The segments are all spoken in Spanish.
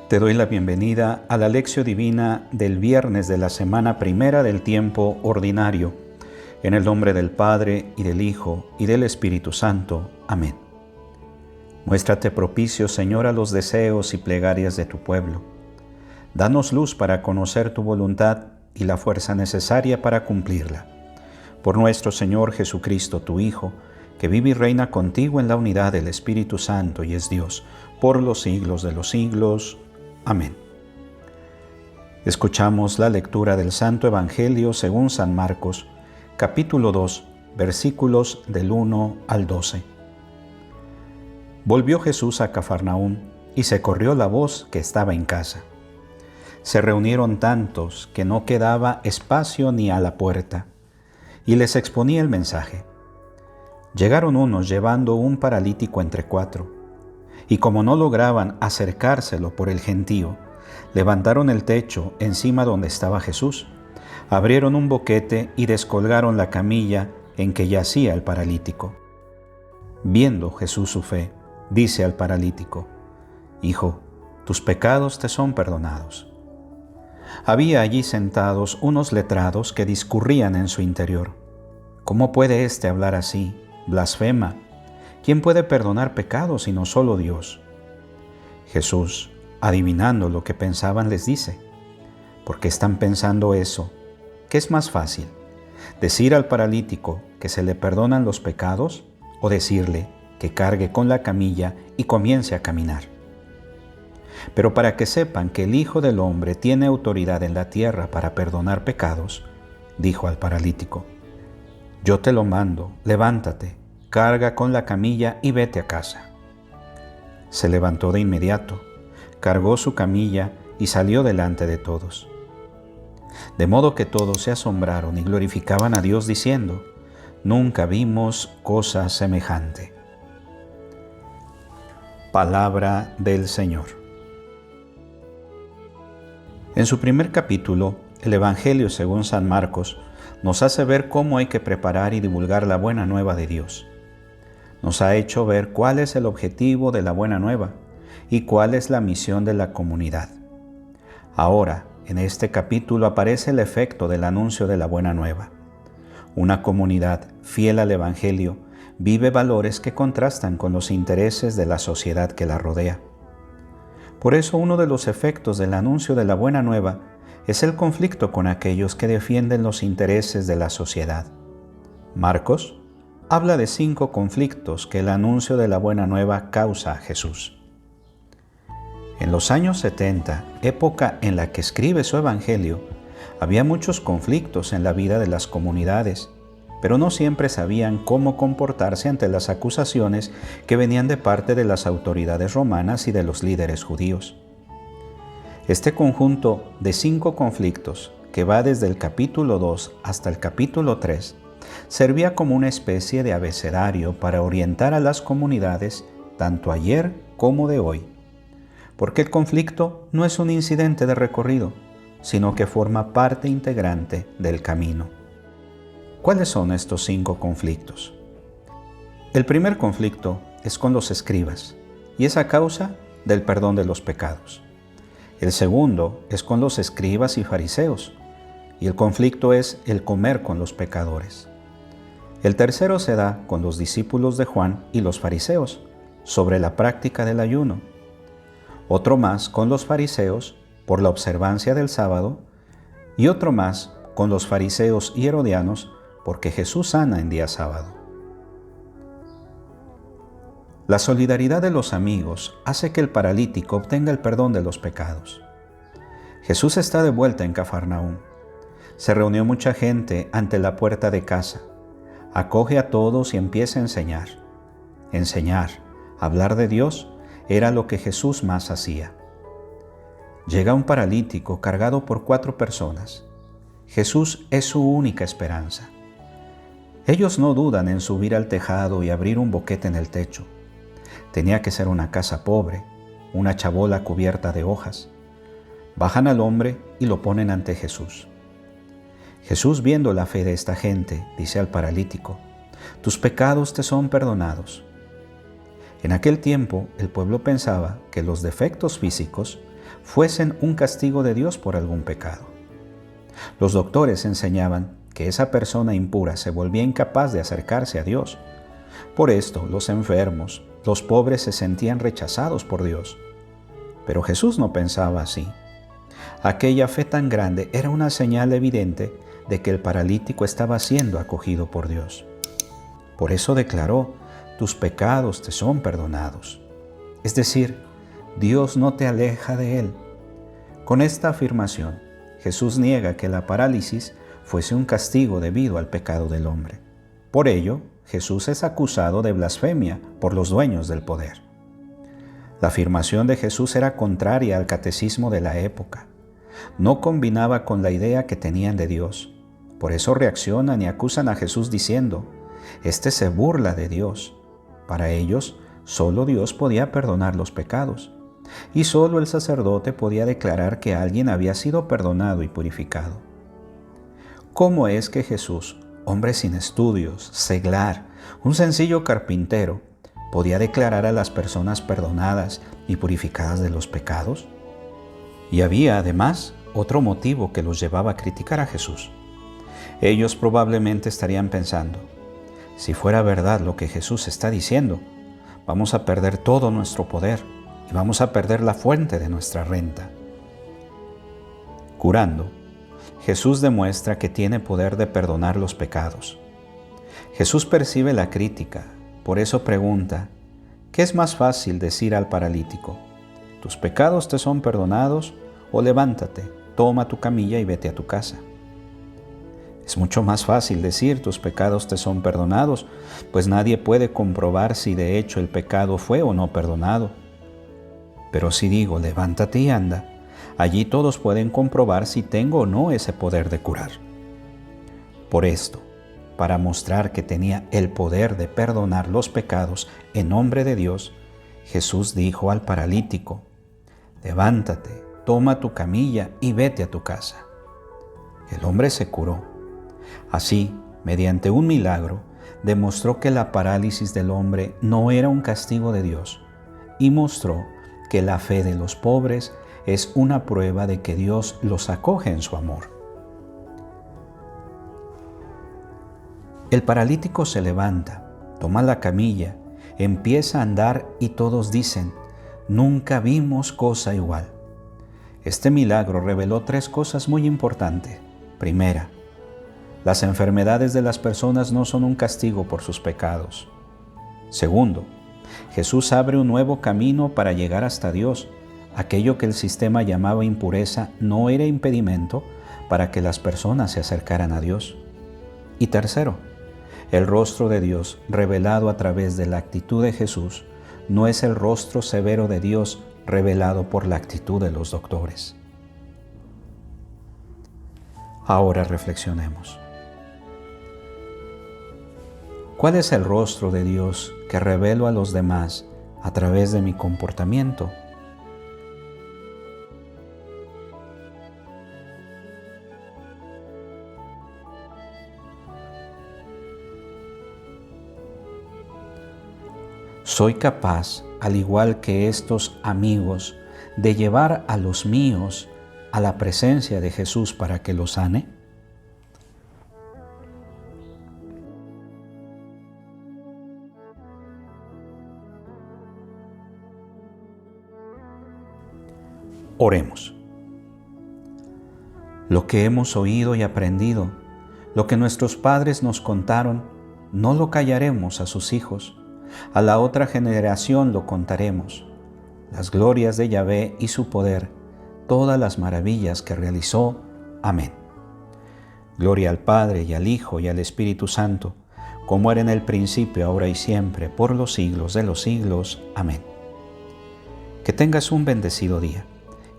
Te doy la bienvenida a la Lección Divina del viernes de la semana primera del tiempo ordinario. En el nombre del Padre, y del Hijo, y del Espíritu Santo. Amén. Muéstrate propicio, Señor, a los deseos y plegarias de tu pueblo. Danos luz para conocer tu voluntad y la fuerza necesaria para cumplirla. Por nuestro Señor Jesucristo, tu Hijo, que vive y reina contigo en la unidad del Espíritu Santo y es Dios, por los siglos de los siglos. Amén. Escuchamos la lectura del Santo Evangelio según San Marcos, capítulo 2, versículos del 1 al 12. Volvió Jesús a Cafarnaúm y se corrió la voz que estaba en casa. Se reunieron tantos que no quedaba espacio ni a la puerta, y les exponía el mensaje. Llegaron unos llevando un paralítico entre cuatro, y como no lograban acercárselo por el gentío, levantaron el techo encima donde estaba Jesús, abrieron un boquete y descolgaron la camilla en que yacía el paralítico. Viendo Jesús su fe, dice al paralítico: Hijo, tus pecados te son perdonados. Había allí sentados unos letrados que discurrían en su interior: ¿Cómo puede éste hablar así? Blasfema. ¿Quién puede perdonar pecados sino solo Dios? Jesús, adivinando lo que pensaban, les dice: ¿Por qué están pensando eso? ¿Qué es más fácil? ¿Decir al paralítico que se le perdonan los pecados o decirle que cargue con la camilla y comience a caminar? Pero para que sepan que el Hijo del Hombre tiene autoridad en la tierra para perdonar pecados, dijo al paralítico: Yo te lo mando, levántate, carga con la camilla y vete a casa. Se levantó de inmediato, cargó su camilla y salió delante de todos. De modo que todos se asombraron y glorificaban a Dios diciendo: Nunca vimos cosa semejante. Palabra del Señor. En su primer capítulo, el Evangelio según San Marcos nos hace ver cómo hay que preparar y divulgar la buena nueva de Dios. Nos ha hecho ver cuál es el objetivo de la buena nueva y cuál es la misión de la comunidad. Ahora, en este capítulo aparece el efecto del anuncio de la buena nueva. Una comunidad fiel al Evangelio vive valores que contrastan con los intereses de la sociedad que la rodea. Por eso uno de los efectos del anuncio de la buena nueva es el conflicto con aquellos que defienden los intereses de la sociedad. Marcos habla de 5 conflictos que el anuncio de la buena nueva causa a Jesús. En los años 70, época en la que escribe su Evangelio, había muchos conflictos en la vida de las comunidades, pero no siempre sabían cómo comportarse ante las acusaciones que venían de parte de las autoridades romanas y de los líderes judíos. Este conjunto de 5 conflictos, que va desde el capítulo 2 hasta el capítulo 3, servía como una especie de abecedario para orientar a las comunidades tanto ayer como de hoy. Porque el conflicto no es un incidente de recorrido, sino que forma parte integrante del camino. ¿Cuáles son estos 5 conflictos? El primer conflicto es con los escribas, y es a causa del perdón de los pecados. El segundo es con los escribas y fariseos, y el conflicto es el comer con los pecadores. El tercero se da con los discípulos de Juan y los fariseos, sobre la práctica del ayuno. Otro más con los fariseos por la observancia del sábado, y otro más con los fariseos y herodianos porque Jesús sana en día sábado. La solidaridad de los amigos hace que el paralítico obtenga el perdón de los pecados. Jesús está de vuelta en Cafarnaúm. Se reunió mucha gente ante la puerta de casa. Acoge a todos y empieza a enseñar. Enseñar, hablar de Dios, era lo que Jesús más hacía. Llega un paralítico cargado por 4 personas. Jesús es su única esperanza. Ellos no dudan en subir al tejado y abrir un boquete en el techo. Tenía que ser una casa pobre, una chabola cubierta de hojas. Bajan al hombre y lo ponen ante Jesús. Jesús, viendo la fe de esta gente, dice al paralítico: Tus pecados te son perdonados. En aquel tiempo, el pueblo pensaba que los defectos físicos fuesen un castigo de Dios por algún pecado. Los doctores enseñaban que esa persona impura se volvía incapaz de acercarse a Dios. Por esto, los enfermos, los pobres se sentían rechazados por Dios. Pero Jesús no pensaba así. Aquella fe tan grande era una señal evidente de que el paralítico estaba siendo acogido por Dios. Por eso declaró: tus pecados te son perdonados. Es decir, Dios no te aleja de él. Con esta afirmación, Jesús niega que la parálisis fuese un castigo debido al pecado del hombre. Por ello, Jesús es acusado de blasfemia por los dueños del poder. La afirmación de Jesús era contraria al catecismo de la época. No combinaba con la idea que tenían de Dios. Por eso reaccionan y acusan a Jesús diciendo: este se burla de Dios. Para ellos, solo Dios podía perdonar los pecados, y solo el sacerdote podía declarar que alguien había sido perdonado y purificado. ¿Cómo es que Jesús, hombre sin estudios, seglar, un sencillo carpintero, podía declarar a las personas perdonadas y purificadas de los pecados? Y había, además, otro motivo que los llevaba a criticar a Jesús. Ellos probablemente estarían pensando: si fuera verdad lo que Jesús está diciendo, vamos a perder todo nuestro poder y vamos a perder la fuente de nuestra renta. Curando, Jesús demuestra que tiene poder de perdonar los pecados. Jesús percibe la crítica, por eso pregunta: ¿qué es más fácil decir al paralítico? ¿Tus pecados te son perdonados? O levántate, toma tu camilla y vete a tu casa. Es mucho más fácil decir: tus pecados te son perdonados, pues nadie puede comprobar si de hecho el pecado fue o no perdonado. Pero si digo: levántate y anda, allí todos pueden comprobar si tengo o no ese poder de curar. Por esto, para mostrar que tenía el poder de perdonar los pecados en nombre de Dios, Jesús dijo al paralítico: levántate, toma tu camilla y vete a tu casa. El hombre se curó. Así, mediante un milagro, demostró que la parálisis del hombre no era un castigo de Dios, y mostró que la fe de los pobres es una prueba de que Dios los acoge en su amor. El paralítico se levanta, toma la camilla, empieza a andar y todos dicen: nunca vimos cosa igual. Este milagro reveló 3 cosas muy importantes. Primera, las enfermedades de las personas no son un castigo por sus pecados. Segundo, Jesús abre un nuevo camino para llegar hasta Dios. Aquello que el sistema llamaba impureza no era impedimento para que las personas se acercaran a Dios. Y tercero, el rostro de Dios revelado a través de la actitud de Jesús no es el rostro severo de Dios revelado por la actitud de los doctores. Ahora reflexionemos. ¿Cuál es el rostro de Dios que revelo a los demás a través de mi comportamiento? ¿Soy capaz, al igual que estos amigos, de llevar a los míos a la presencia de Jesús para que los sane? Oremos. Lo que hemos oído y aprendido, lo que nuestros padres nos contaron, no lo callaremos a sus hijos. A la otra generación lo contaremos, las glorias de Yahvé y su poder, todas las maravillas que realizó. Amén. Gloria al Padre, y al Hijo, y al Espíritu Santo, como era en el principio, ahora y siempre, por los siglos de los siglos. Amén. Que tengas un bendecido día,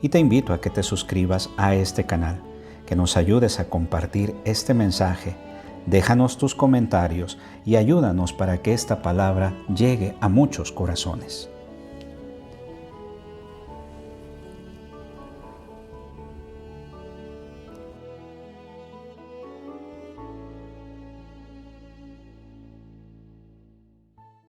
y te invito a que te suscribas a este canal, que nos ayudes a compartir este mensaje. Déjanos tus comentarios y ayúdanos para que esta palabra llegue a muchos corazones.